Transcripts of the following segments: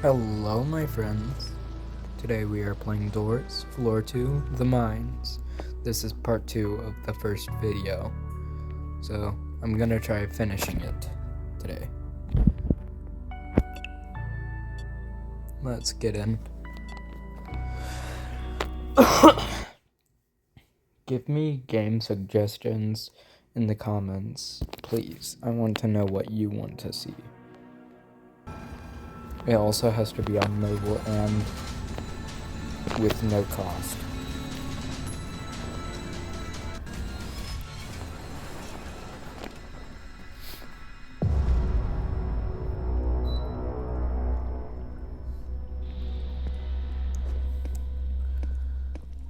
Hello, my friends. Today we are playing Doors, Floor 2, The Mines. This is part 2 of the first video, so I'm gonna try finishing it today. Let's get in. Give me game suggestions in the comments, please. I want to know what you want to see. It also has to be on mobile and with no cost.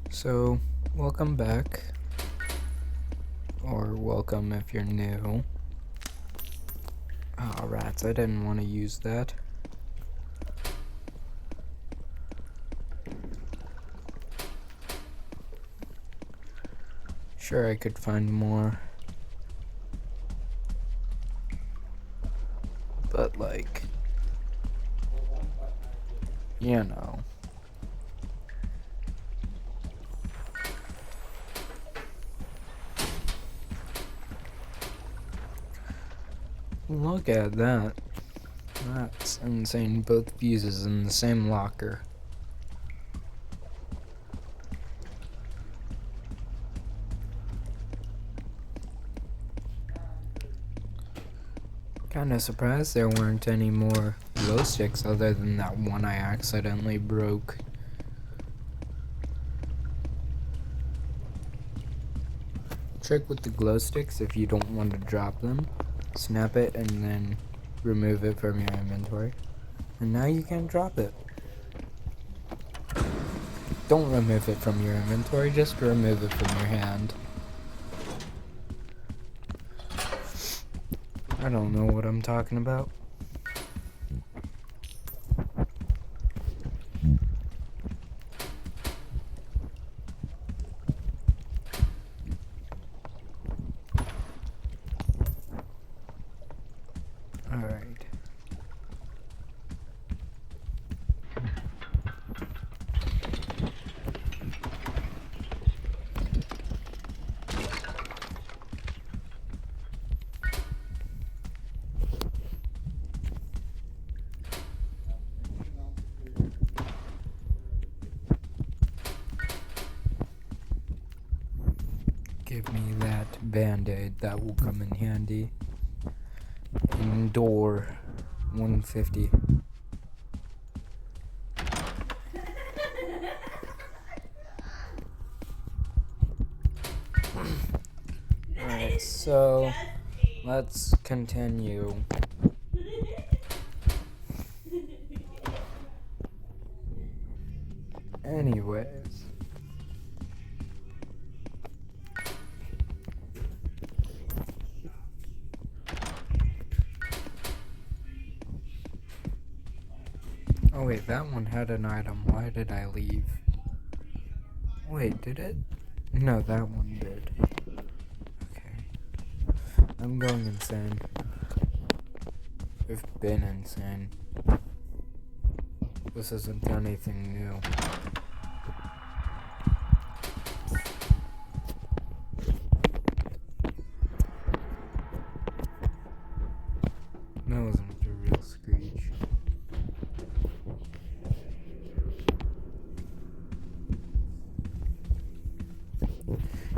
So, welcome back. Or welcome if you're new. Oh, rats, I didn't want to use that. Sure, I could find more. But, like, you know. Look at that. That's insane. Both fuses in the same locker. Kinda surprised there weren't any more glow sticks other than that one I accidentally broke. Trick with the glow sticks: if you don't want to drop them, snap it and then remove it from your inventory. And now you can drop it. Don't remove it from your inventory, just remove it from your hand. I don't know what I'm talking about. Alright. Give me that band-aid, that will come in handy. Indoor 150. Alright, so let's continue. Anyways. Oh wait, that one had an item. Why did I leave? Wait, did it? No, that one did. Okay. I'm going insane. I've been insane. This isn't anything new. That wasn't a real screech.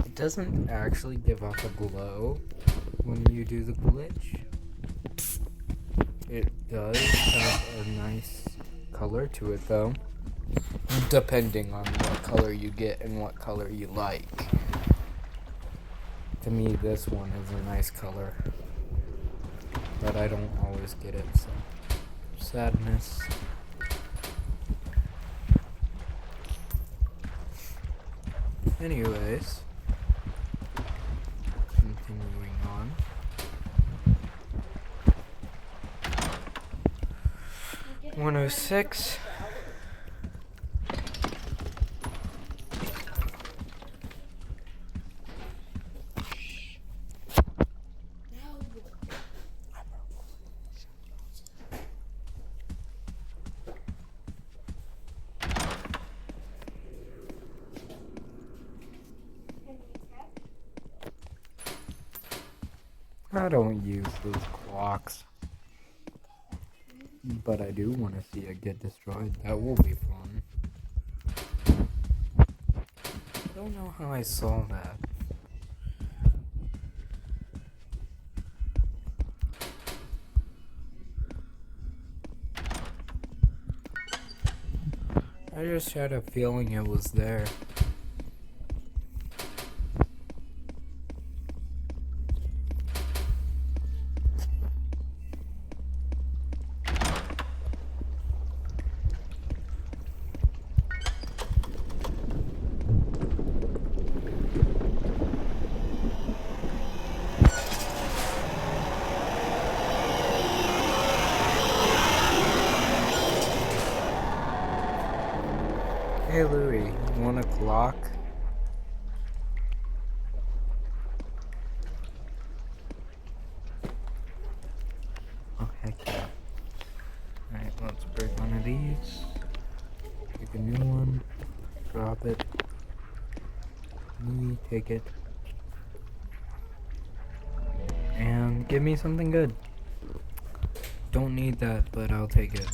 It doesn't actually give off a glow when you do the glitch. It does have a nice color to it though, depending on what color you get and what color you like. To me, this one is a nice color, but I don't always get it, so sadness. Anyways, continuing on. Now 106. I don't use those clocks. But I do want to see it get destroyed. That will be fun. I don't know how I saw that. I just had a feeling it was there. Hey Louie, you want a clock? Oh heck yeah. Alright, let's break one of these. Take a new one. Drop it. Louie, take it. And give me something good. Don't need that, but I'll take it.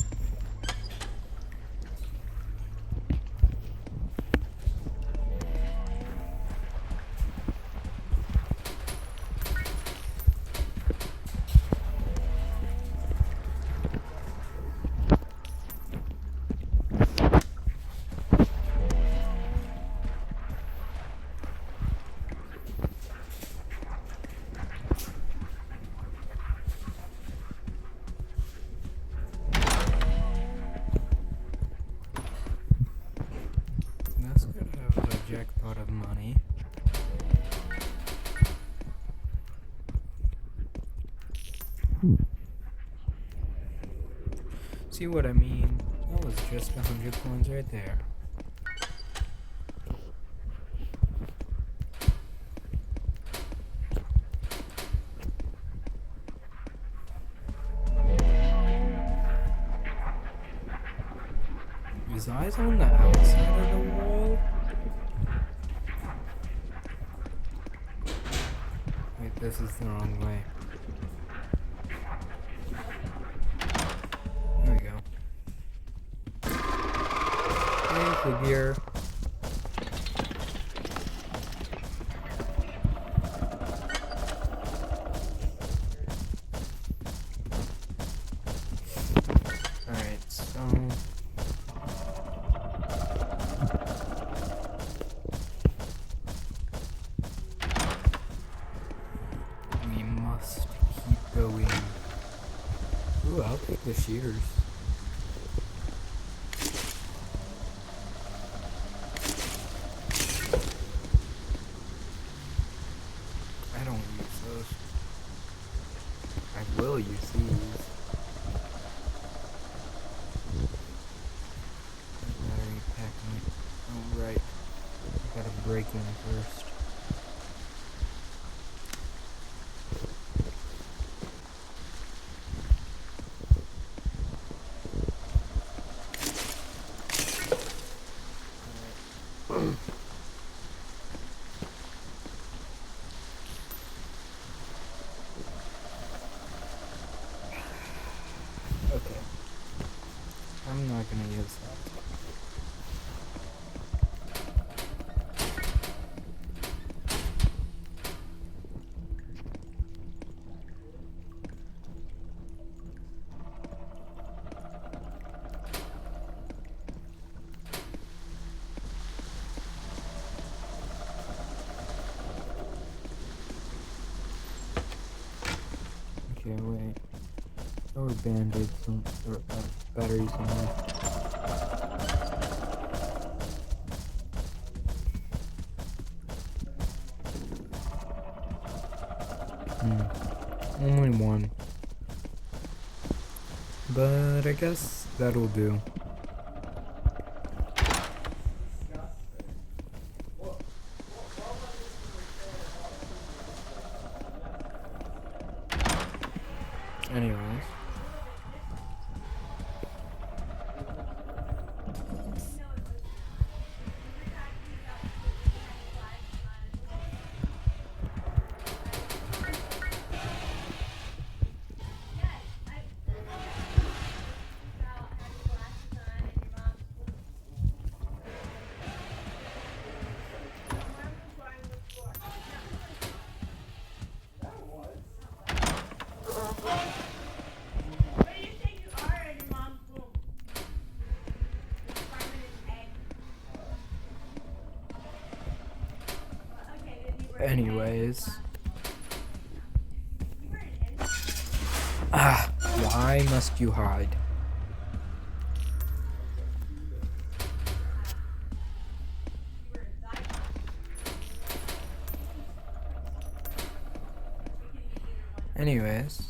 That's good to have a jackpot of money. See what I mean? That was just 100 coins right there. His eyes on the outside of the wall? Wait, this is the wrong way. There we go. Hey, figure. Alright, so... we must keep going. Ooh, I'll take the shears. I don't use those. I will use these. Battery packing. Oh, right. I gotta break one first. Okay. I'm not gonna use that. Okay, wait. There were band-aids or batteries in there. Only one. But I guess that'll do. Anyways. Anyways. Why must you hide? Anyways.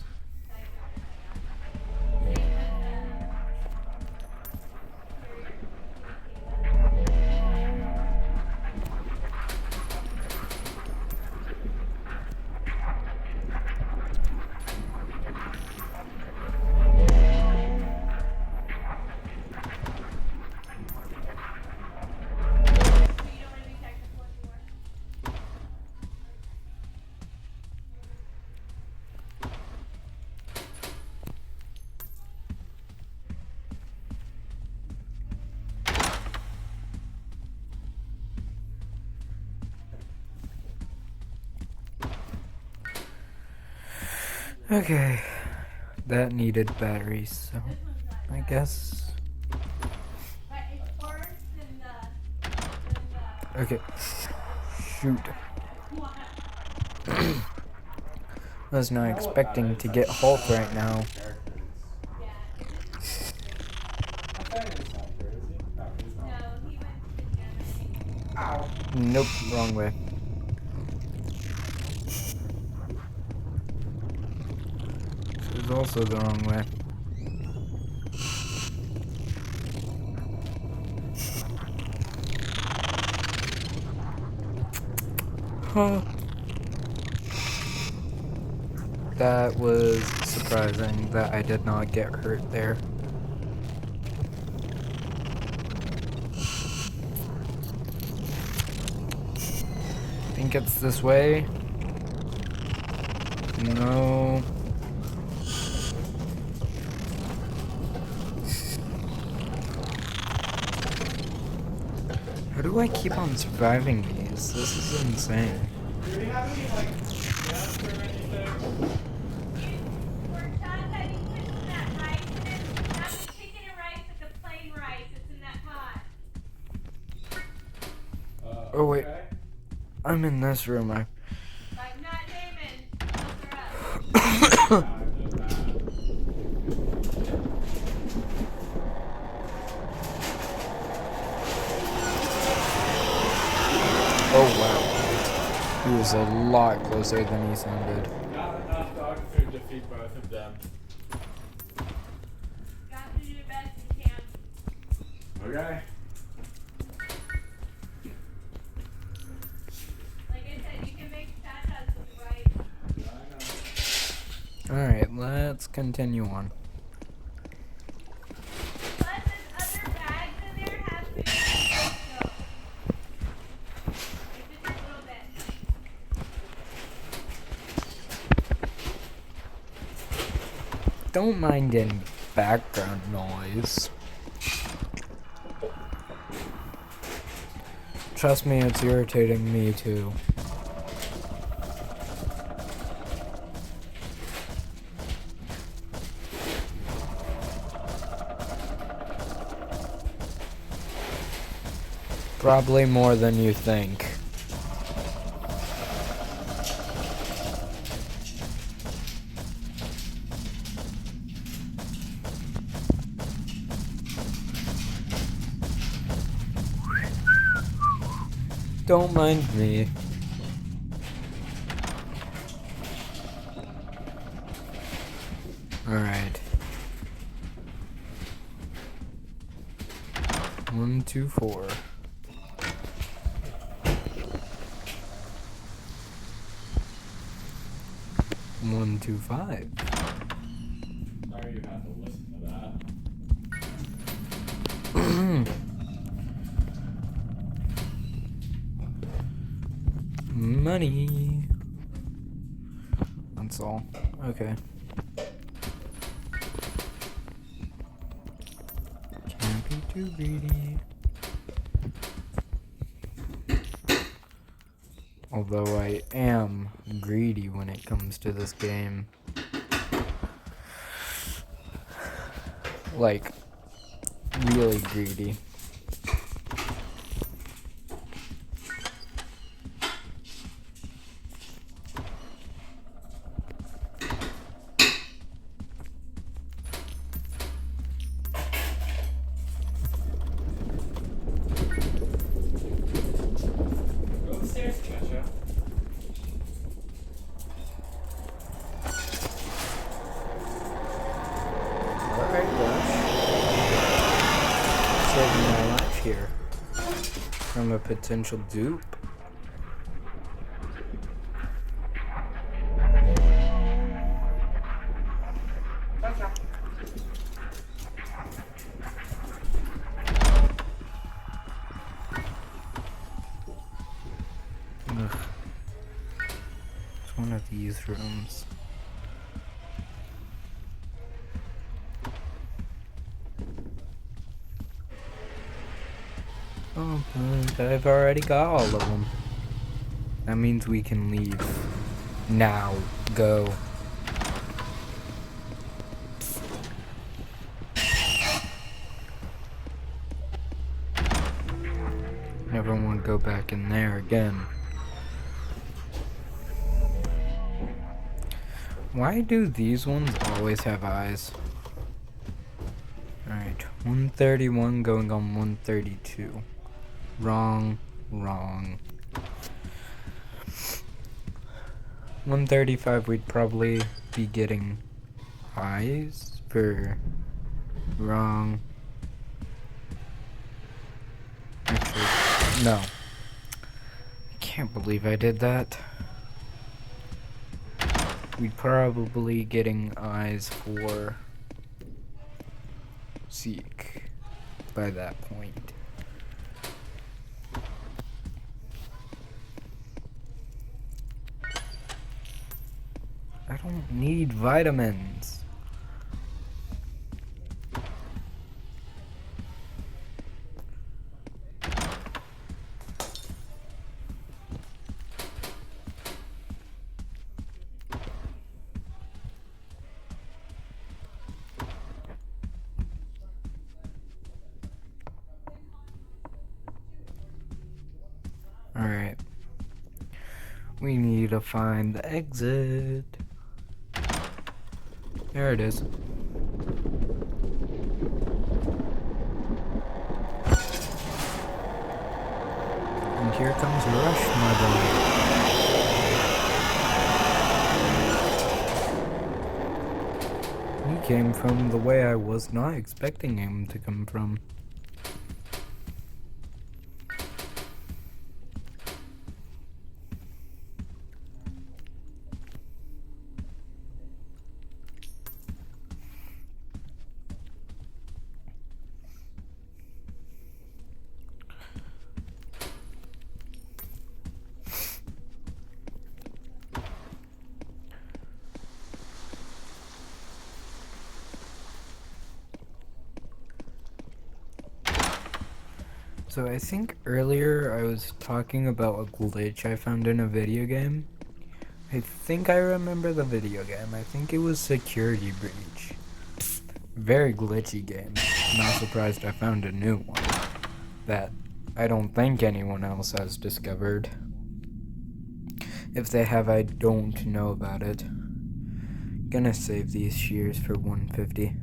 Okay, that needed batteries, so I guess. Okay, shoot. I was not expecting to get Hulk right now. Nope, wrong way. This is also the wrong way. Huh. That was surprising that I did not get hurt there. I think it's this way. No. How do I keep on surviving these? This is insane. Do we have any, like, gas or anything? For Tata, you put some of that rice in it. Not the chicken and rice, but the plain rice that's in that pot. Oh wait, Okay. I'm in this room. Like not Damon. Those are us. Oh wow, he was a lot closer than he sounded. Not enough dog food to feed both of them. Got to do the best you can. Okay. Like I said, you can make tatas with rice. Yeah, I know. Alright, let's continue on. Plus, there's other bags in there have food. So, like just a little bit. Don't mind any background noise. Trust me, it's irritating me too. Probably more than you think. Don't mind me. Alright. 1, 2, 4. 1, 2, 5. Sorry you have to listen to that. Money. That's all. Okay. Can't be too greedy. Although I am greedy when it comes to this game. Like, really greedy. saving my life here from a potential dupe. Ugh. It's one of these rooms. Oh, but I've already got all of them. That means we can leave. Now. Go. Never want to go back in there again. Why do these ones always have eyes? Alright, 131 going on 132. Wrong. 135 we'd probably be getting eyes for wrong. Actually, no. I can't believe I did that. We'd probably getting eyes for seek by that point. I don't need vitamins. Alright. We need to find the exit. There it is. And here comes Rush, my boy. He came from the way I was not expecting him to come from. So I think earlier I was talking about a glitch I found in a video game. I think I remember the video game. I think it was Security Breach. Very glitchy game. Not surprised I found a new one that I don't think anyone else has discovered. If they have, I don't know about it. Gonna save these shears for 150.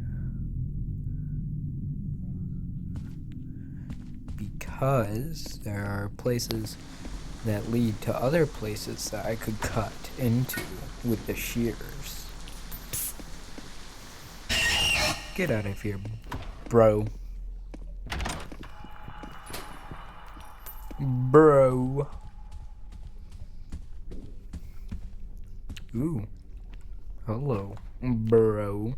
Because there are places that lead to other places that I could cut into with the shears. Get out of here, bro. Bro. Ooh. Hello, bro.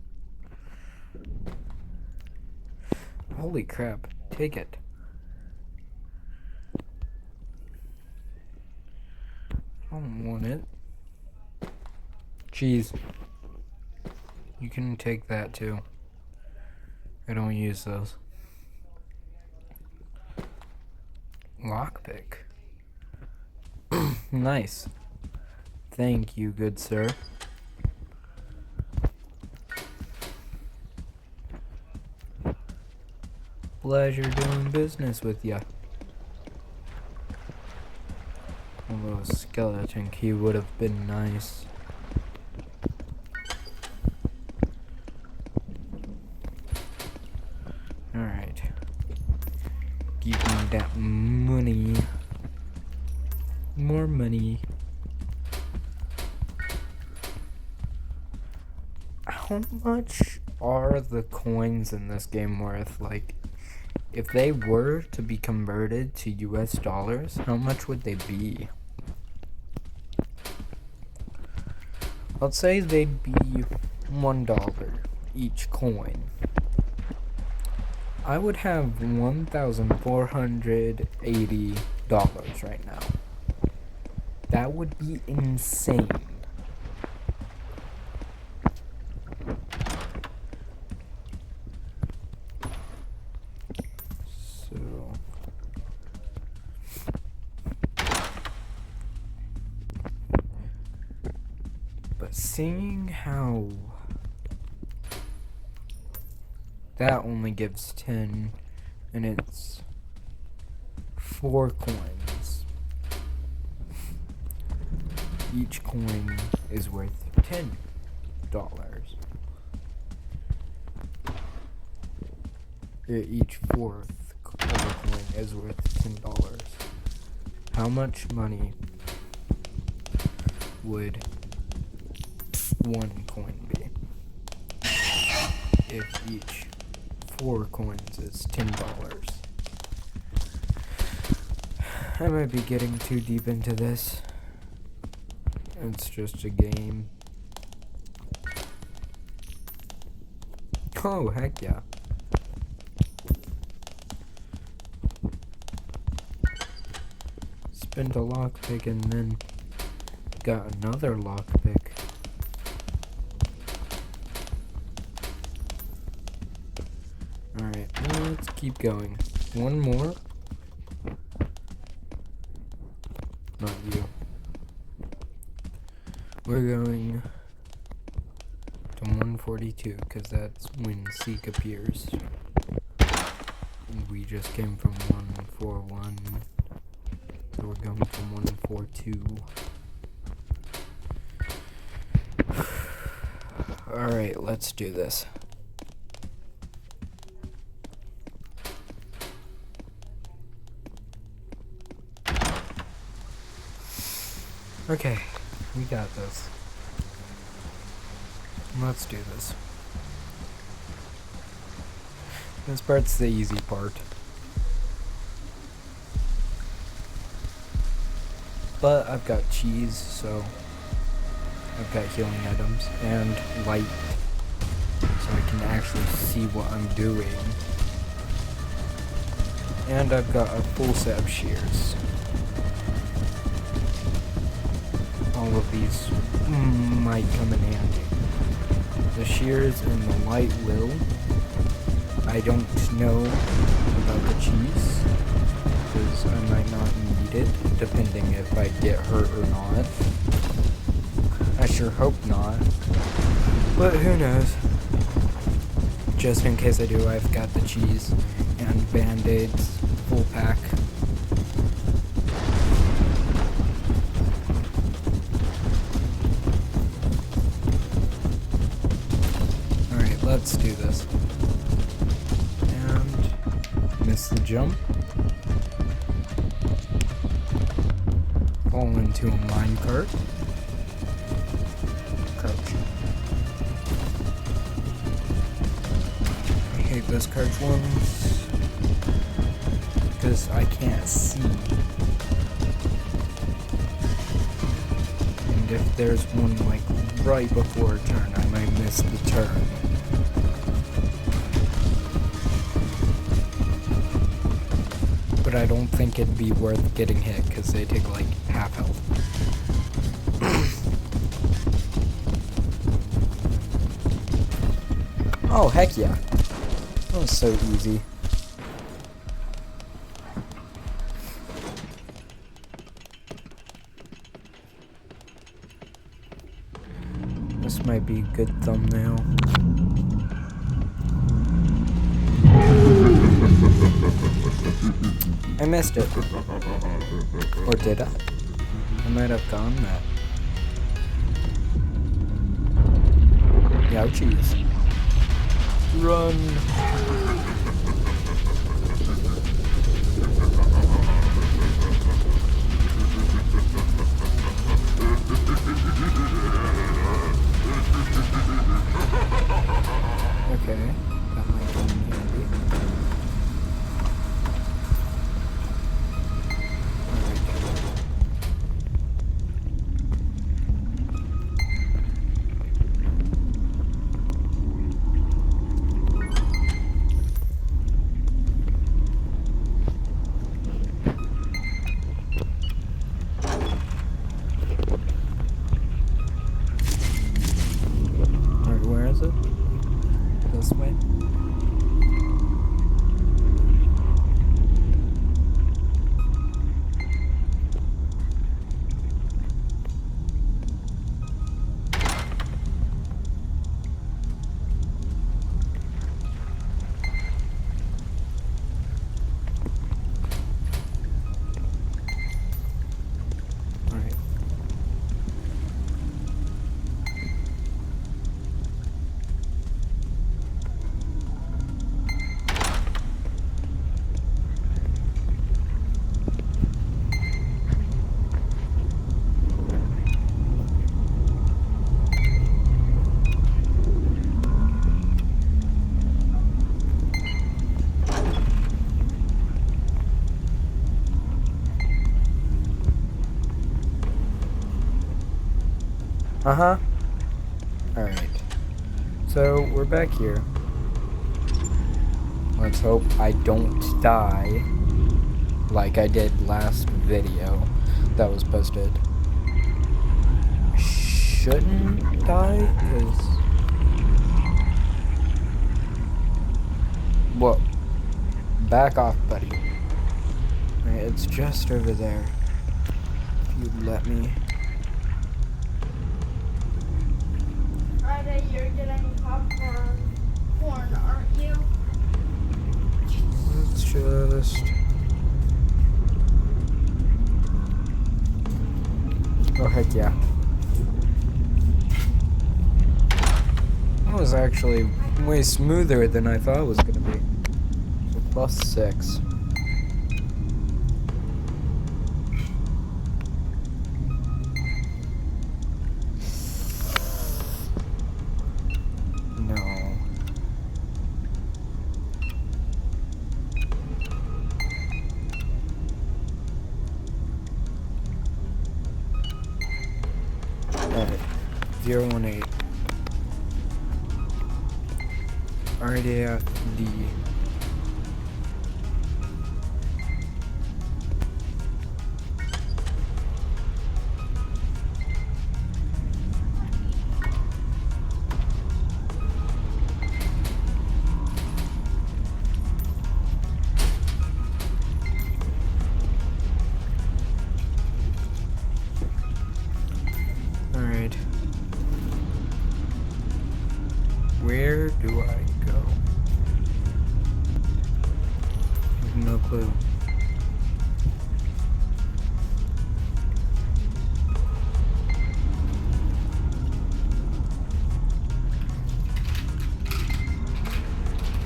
Holy crap. Take it. I don't want it. Cheese. You can take that too. I don't use those. Lockpick. Nice. Thank you, good sir. Pleasure doing business with ya. Although a skeleton key would have been nice. Alright. Give me that money. More money. How much are the coins in this game worth? Like, If they were to be converted to US dollars, how much would they be? Let's say they'd be $1 each coin. I would have $1,480 right now. That would be insane. So but seeing how that only gives 10 and it's 4 coins. Each coin is worth $10. Each fourth of a coin is worth $10. How much money would one coin be if each 4 coins is $10? I might be getting too deep into this. It's just a game. Oh, heck yeah. Spent a lockpick and then got another lockpick. Alright, let's keep going. One more. Not you. We're going to 142 because that's when Seek appears. And we just came from 141. So we're going to 142. Alright, let's do this. Okay, we got this. Let's do this. This part's the easy part. But I've got cheese, so I've got healing items and light, so I can actually see what I'm doing. And I've got a full set of shears. All of these might come in handy. The shears and the light will. I don't know about the cheese, because I might not need it, depending if I get hurt or not. I sure hope not, but who knows. Just in case I do, I've got the cheese and band-aids, full pack. Alright, let's do this. And miss the jump. Fall into a minecart. Crouch. I hate those crouch ones because I can't see. And if there's one like right before a turn, I might miss the turn. But I don't think it'd be worth getting hit because they take like half health. Oh, heck yeah. That was so easy. This might be a good thumbnail. I missed it. Or did I? I might have gone that. Ouchies. Run. Okay, that might come in handy. Uh-huh. Alright. So, we're back here. Let's hope I don't die like I did last video that was posted. I shouldn't die, because... Whoa. Back off, buddy. Alright, it's just over there. If you'd let me. Friday, you're getting popcorn, aren't you? Let's just... Oh, heck yeah. That was actually way smoother than I thought it was gonna be. So +6. No. Alright. 018. Already at D. Alright. Where do I go? I have no clue.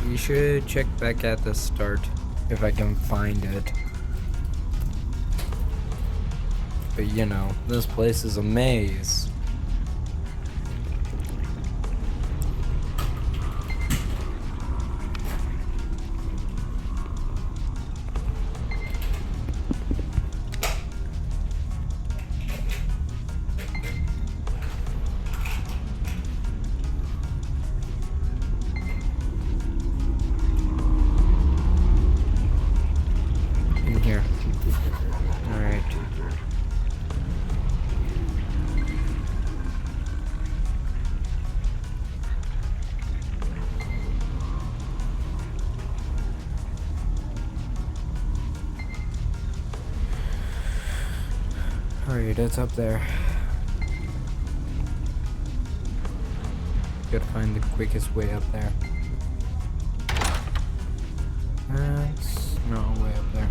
We should check back at the start if I can find it. But you know, this place is a maze. In here. Alright. Alright, it's up there. Gotta find the quickest way up there. That's not way up there.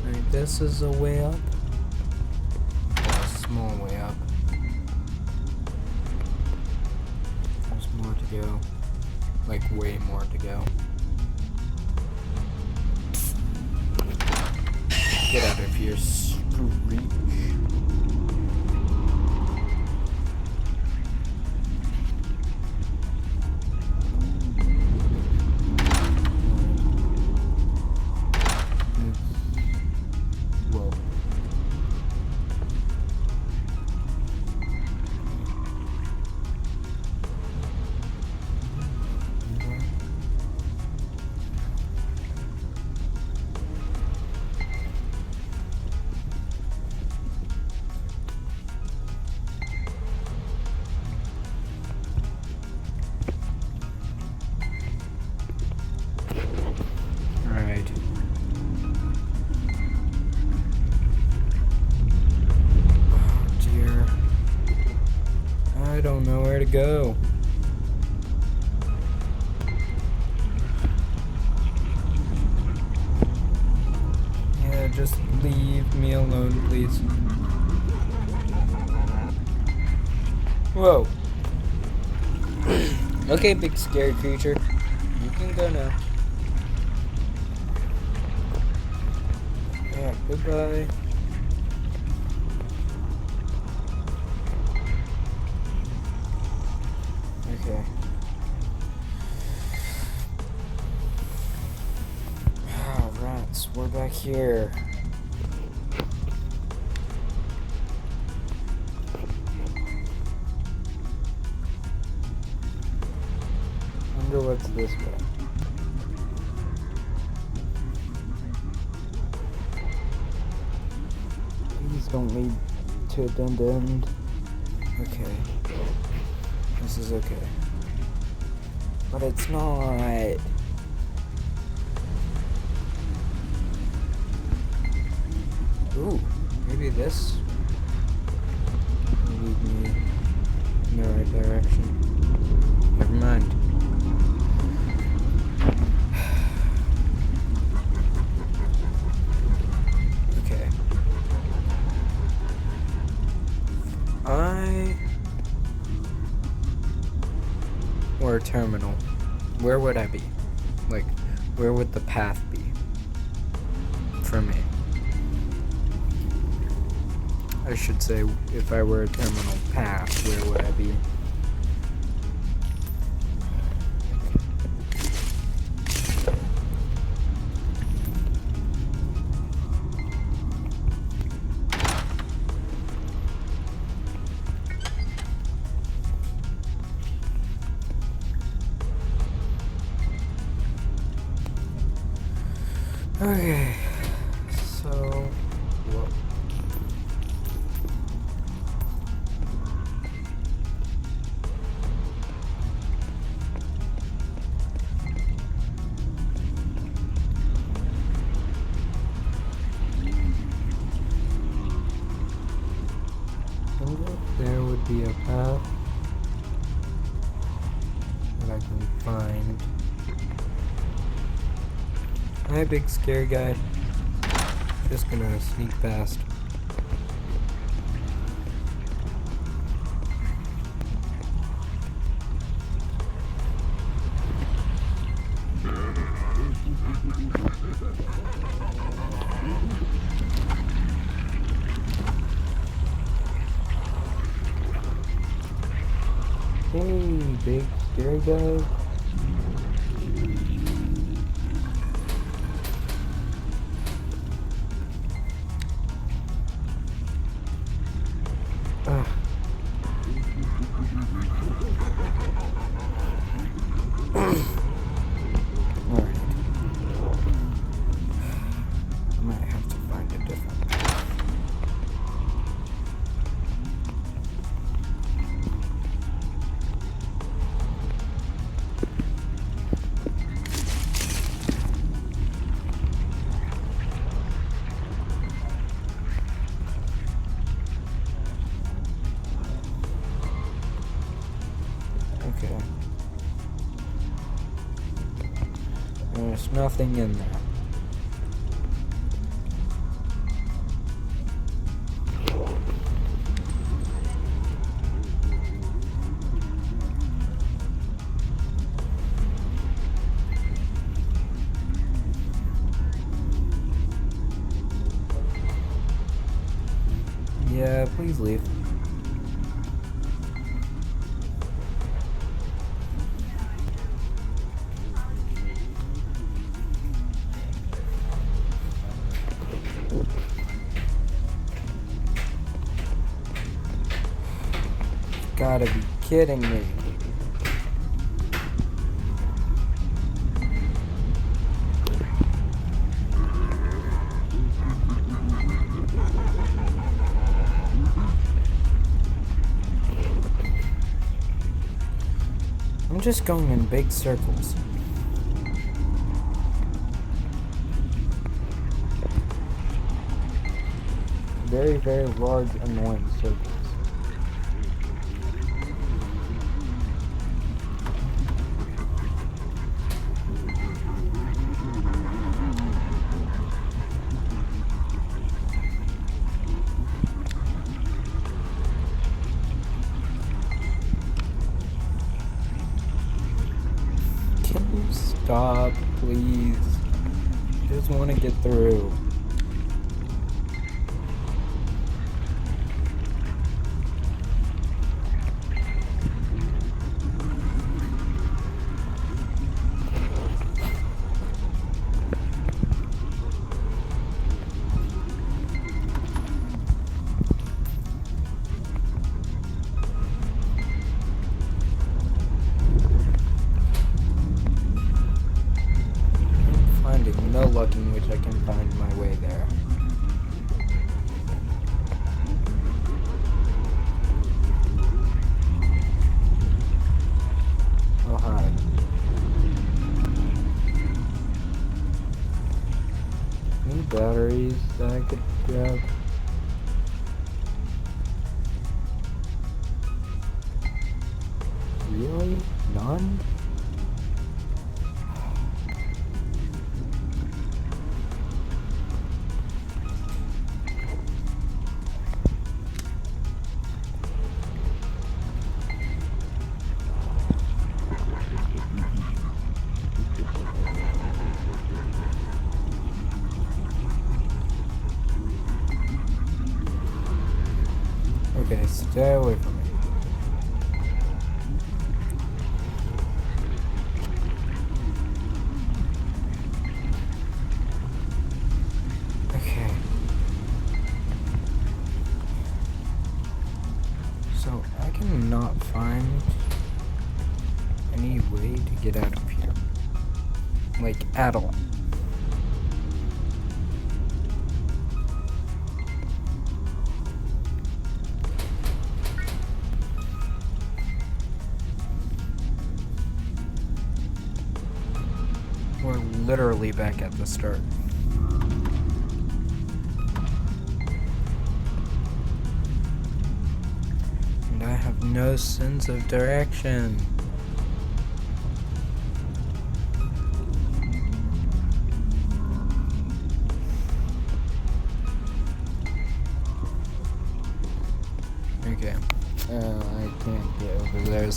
Alright, this is a way up. A small way up. There's more to go. Like, way more to go. Get out of here, Screech. Whoa. Alright. Oh dear. I don't know where to go. Yeah, just leave me alone, please. Whoa. Okay, big scary creature. You can go now. Yeah, goodbye. Okay. Ah, rats, we're back here. wonder what's this way. Please don't lead to a dead end. Okay. This is okay. But it's not. Ooh, maybe this will lead me in the right direction. Never mind. Okay. Or a terminal. Where would I be? Like, where would the path be for me? I should say, if I were a terminal path, where would I be? Okay, so, whoa. There would be a path that I can find. Hi, big scary guy. Just gonna sneak past. Hey, big scary guy. Alright. I might have to find a different path. Okay. There's nothing in there. Yeah, please leave. Gotta be kidding me. I'm just going in big circles. Very, very large, annoying circles. Can you stop, please? I just want to get through. I can find my way there. Oh, hi. Any batteries that I could grab? Really? None? Okay, stay away from me. Okay. So, I cannot find any way to get out of here. Like, at all. We're literally back at the start. And I have no sense of direction. Okay. I can't get over there.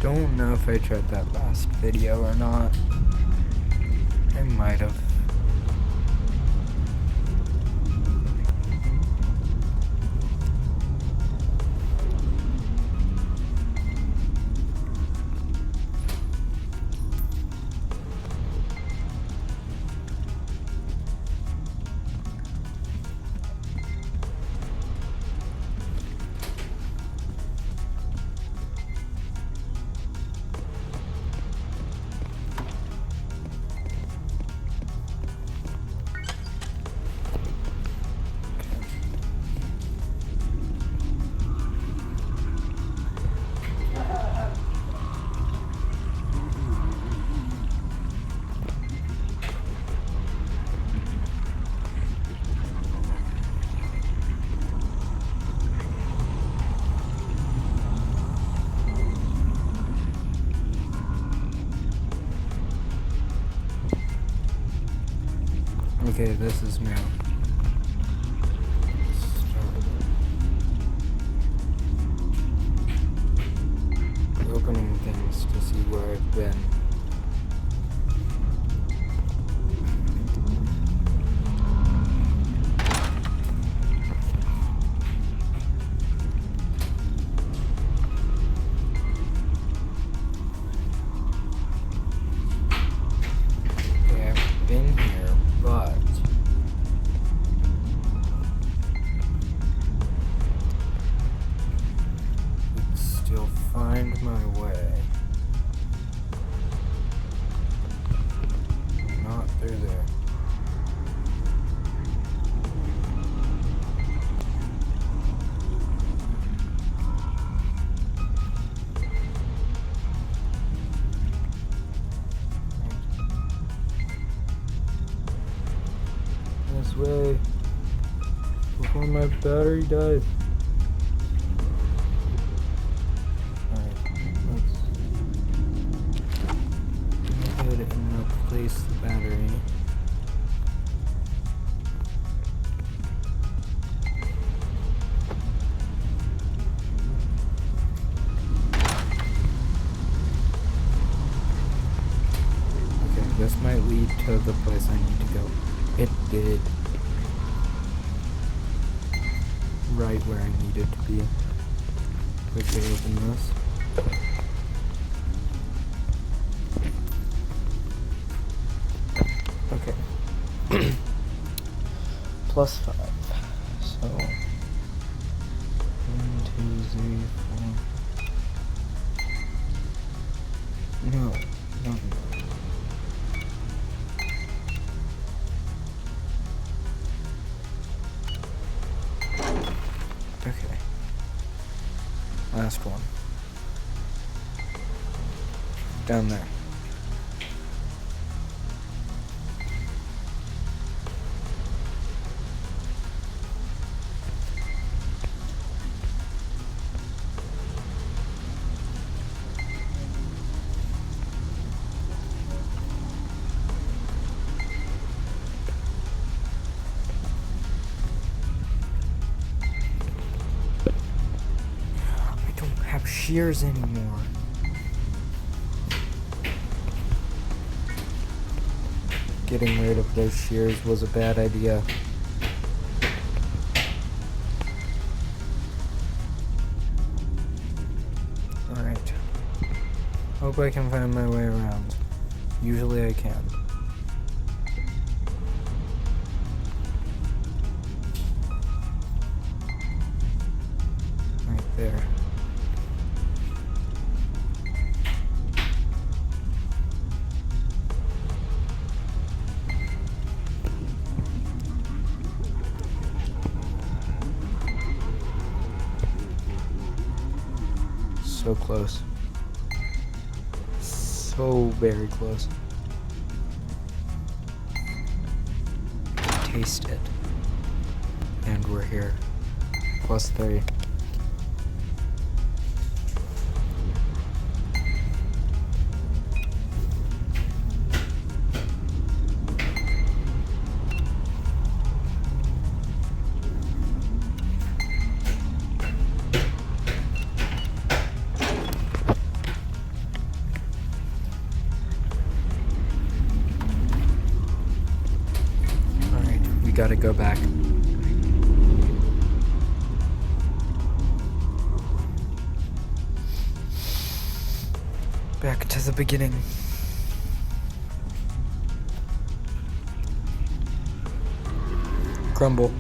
Don't know if I tried that last video or not. I might have. Okay, this is new. Opening things to see where I've been. Okay, I've been here, but I'd still find my way. Not through there. This way before my battery dies. Alright, let's go ahead and replace the battery. Okay, this might lead to the place I need to go. It did. Right where I needed to be. Quickly open this. Okay. +5. So 1, 2, 3, 4. Okay. Last one. Down there. I don't have shears anymore. Getting rid of those shears was a bad idea. Alright. Hope I can find my way around. Usually I can. Right there. So close. So very close. Taste it. And we're here. +3. Gotta go back. Back to the beginning. Crumble.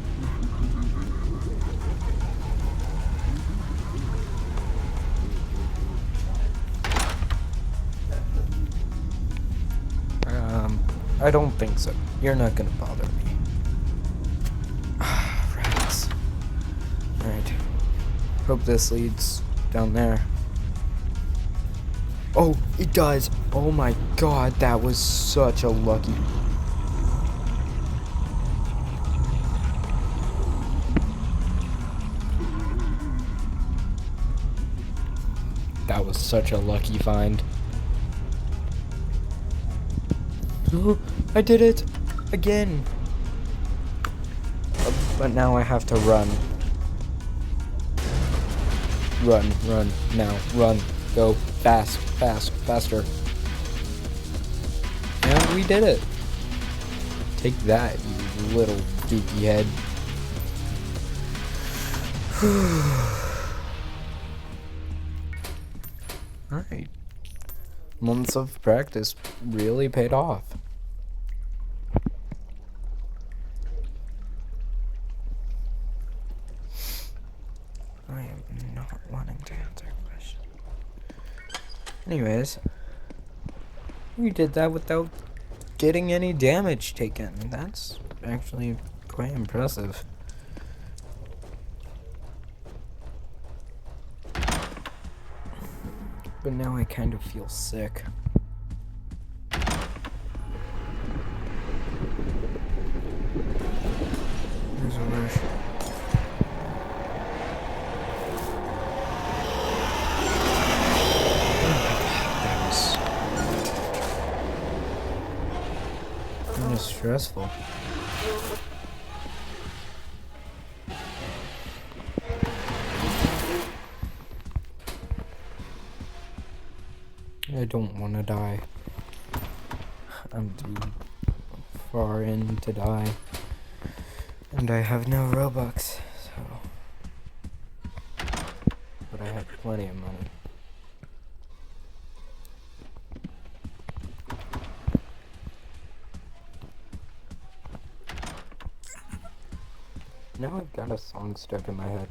I don't think so. You're not gonna bother me. Rats. Alright. Hope this leads down there. Oh, it does! Oh my god, that was such a lucky... That was such a lucky find. I did it! Again! But now I have to run. Run, now, run. Go, fast, faster. And we did it! Take that, you little dookie head. Alright. Months of practice really paid off. I am not wanting to answer questions. Anyways, we did that without getting any damage taken. That's actually quite impressive. But now I kind of feel sick. There's a rush. That was stressful. I don't want to die. I'm too far in to die. And I have no Robux, so... But I have plenty of money. Now I've got a song stuck in my head.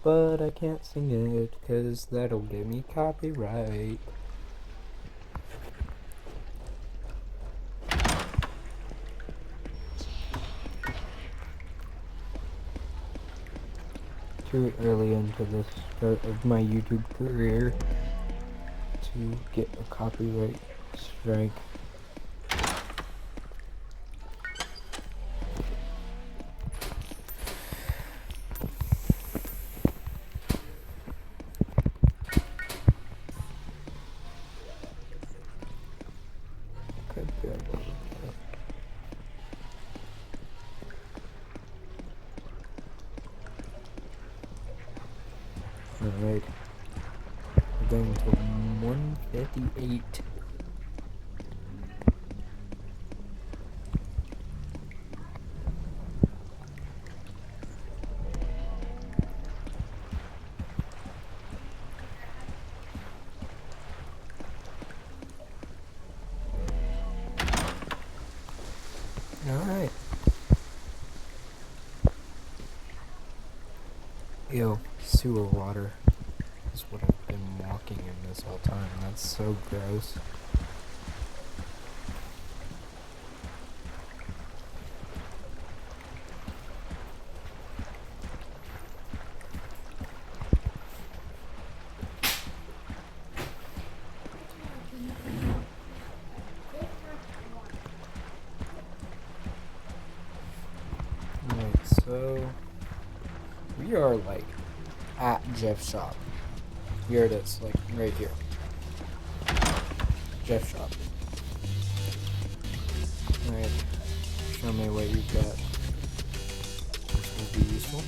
But I can't sing it, cause that'll give me copyright. too early into the start of my YouTube career to get a copyright strike. Alright, we're going to 158. Alright. Ew, sewer water is what I've been walking in this whole time. That's so gross. Alright, so we are like at Jeff's shop. Here it is, like right here. Jeff's shop. Alright, show me what you've got. This will be useful.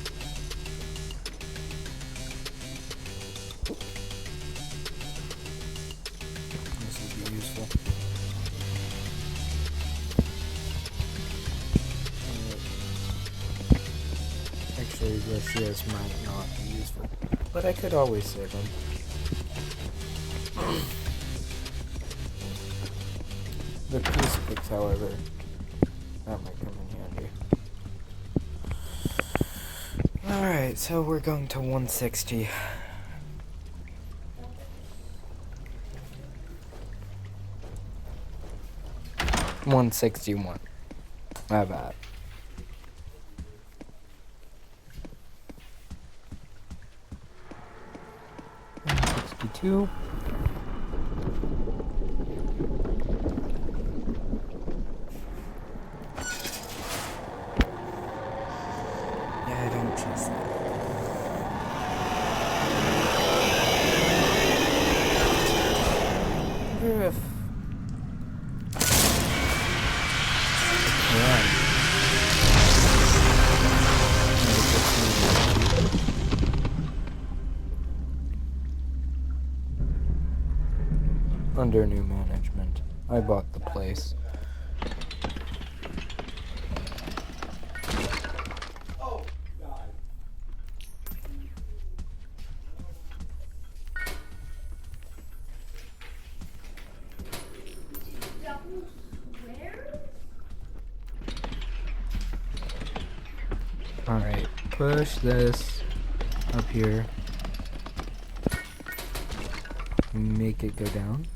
This will be useful. Actually, the shears might not be useful, but I could always save them. The crucifix, however, that might come in handy. Alright, so we're going to 160. $161. My bad. 162. Yeah, I don't trust that. If under new management, I bought the place. Oh, God. Double square? Alright, push this up here. Make it go down.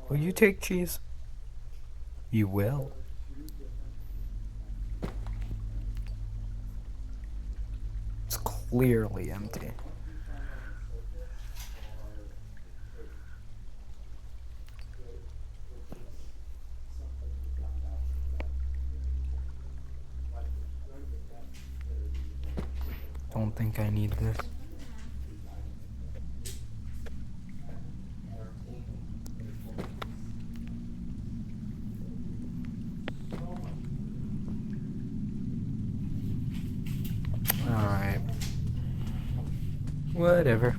Will you take cheese? You will. It's clearly empty. Don't think I need this. Alright. Whatever.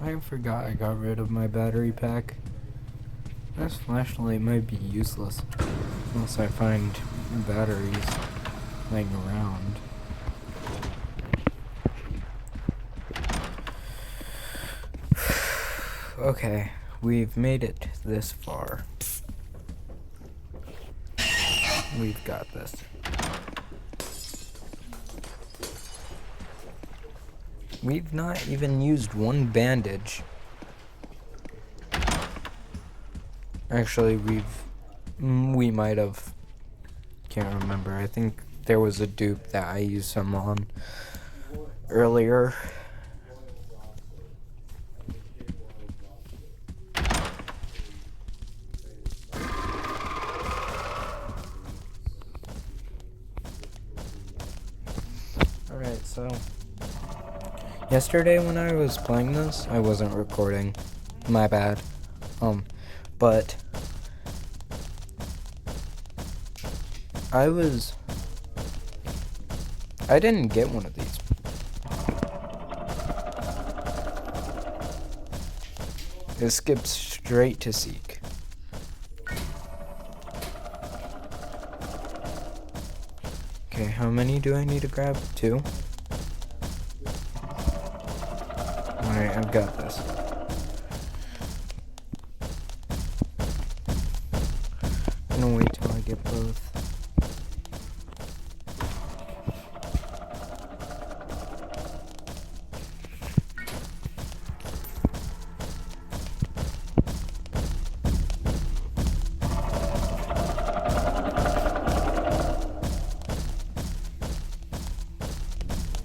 I forgot I got rid of my battery pack. This flashlight might be useless unless I find batteries laying around. Okay, we've made it this far. We've got this. We've not even used one bandage. Actually, we might have. Can't remember. I think there was a dupe that I used some on earlier. Alright, so yesterday when I was playing this, I wasn't recording. My bad. But I didn't get one of these. It skips straight to seek. Okay, how many do I need to grab? 2? Alright, I've got this. I'm gonna wait till I get both.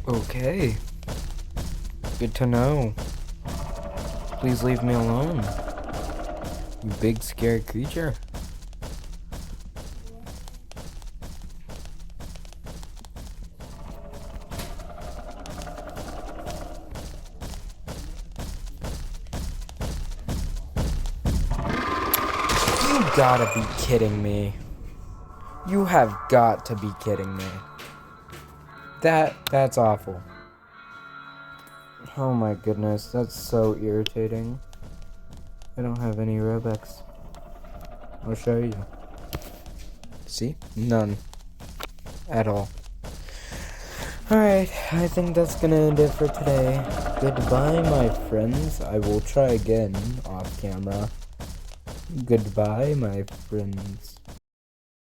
Okay. Good to know. Please leave me alone. You big scary creature. You gotta be kidding me. You have got to be kidding me. That's awful. Oh my goodness, that's so irritating. I don't have any Robux. I'll show you. See? None. At all. Alright, I think that's gonna end it for today. Goodbye, my friends. I will try again off camera. Goodbye, my friends.